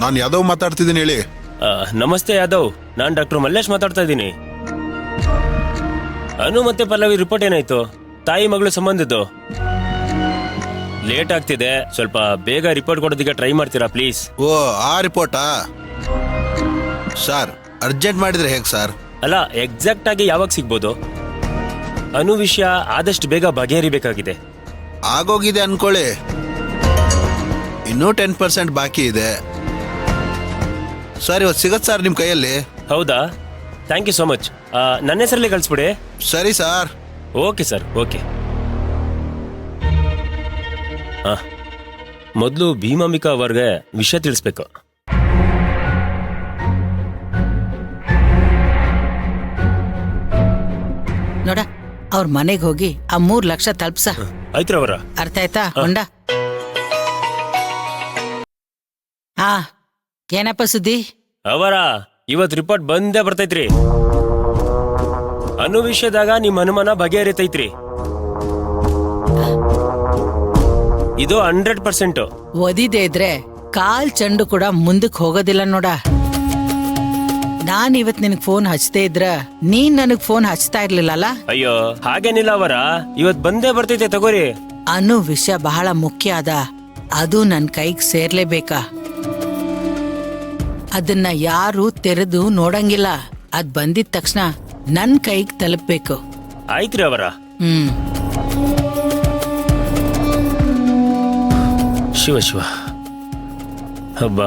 ನಾನು ಯಾದವ್ ಮಾತಾಡ್ತಿದ್ದೀನಿ, ಹೇಳಿ. ನಮಸ್ತೆ ಯಾದವ್, ನಾನು ಡಾಕ್ಟರ್ ಮಲ್ಲೇಶ್ ಮಾತಾಡ್ತಾ ಇದ್ದೀನಿ. ಅನು ಮತ್ತೆ ಪಲ್ಲವಿ ರಿಪೋರ್ಟ್ ಏನಾಯ್ತು? ತಾಯಿ ಮಗಳು ಸಂಬಂಧದ್ದು ಲೇಟ್ ಆಗ್ತಿದೆ, ಸ್ವಲ್ಪ ಬೇಗ ರಿಪೋರ್ಟ್ ಕೊಡೋದಕ್ಕೆ ಟ್ರೈ ಮಾಡ್ತೀರಾ ಪ್ಲೀಸ್? ಓ, ಆ ರಿಪೋರ್ಟಾ ಸರ್? ಅರ್ಜೆಂಟ್ ಮಾಡಿದ್ರೆ ಹೇಗೆ ಸರ್? ಅಲ್ಲ, ಎಕ್ಸಾಕ್ಟ್ ಆಗಿ ಯಾವಾಗ ಸಿಗ್ಬೋದು? ಅನು ವಿಷಯ ಆದಷ್ಟು ಬೇಗ ಬಗೆಹರಿಬೇಕಾಗಿದೆ. ಆಗೋಗಿದೆ ಅನ್ಕೊಳ್ಳಿ, ಇನ್ನೂ 10% ಬಾಕಿ ಇದೆ ಸರ್. ಇವತ್ತು ಸಿಗತ್ ಸರ್ ನಿಮ್ಮ ಕೈಯಲ್ಲಿ? ಹೌದಾ, ಥ್ಯಾಂಕ್ ಯು ಸೋ ಮಚ್. ನನ್ನ ಹೆಸರಲ್ಲಿ ಕಳಿಸ್ಬಿಡಿ. ಸರಿ ಸರ್. Okay sir, okay. ಮೊದಲು ಭೀಮಾಂಬಿಕಾ ಅವ್ರಿಗೆ ವಿಷಯ ತಿಳಿಸ್ಬೇಕು. ನೋಡ, ಅವ್ರ ಮನೆಗೆ ಹೋಗಿ ಆ 3 ಲಕ್ಷ ತಲುಪ್ಸ. ಆಯ್ತ್ರ ಅವರ? ಅರ್ಥ ಆಯ್ತಾ ಹೊಂಡ? ಏನಪ್ಪ ಸುದ್ದಿ? ಅವರ ಇವತ್ ರಿಪೋರ್ಟ್ ಬಂದೇ ಬರ್ತೈತ್ರಿ. ಅನು ವಿಷಯದಾಗ ನಿಮ್ ಅನುಮಾನ ಬಗೆಹರಿತೈತ್ರಿ. ಇದು 100%. ಓದಿದೆ ಇದ್ರೆ ಕಾಲ್ ಚೆಂಡು ಕೂಡ ಮುಂದಕ್ಕೆ ಹೋಗೋದಿಲ್ಲ ನೋಡ. ನಾನ್ ಇವತ್ ನಿನಗ್ ಫೋನ್ ಹಚ್ತೇ ಇದ್ರ ನೀನ್ ನನಗ್ ಫೋನ್ ಹಚ್ತಾ ಇರ್ಲಿಲ್ಲಲ್ಲ? ಅಯ್ಯೋ ಹಾಗೇನಿಲ್ಲ ಅವರ, ಇವತ್ ಬಂದೇ ಬರ್ತೈತೆ ತಗೋರಿ. ಅನು ವಿಷಯ ಬಹಳ ಮುಖ್ಯ ಅದ, ಅದು ನನ್ ಕೈಗ್ ಸೇರ್ಲೇಬೇಕಾ. ಅದನ್ನ ಯಾರು ತೆರೆದು ನೋಡಂಗಿಲ್ಲ. ಅದ್ ಬಂದಿದ ತಕ್ಷಣ ನನ್ ಕೈಗ್ ತಲುಪ್ಬೇಕು. ಆಯ್ತ್ರಿ ಅವರ. ಶಿವ ಶಿವ ಹಬ್ಬ.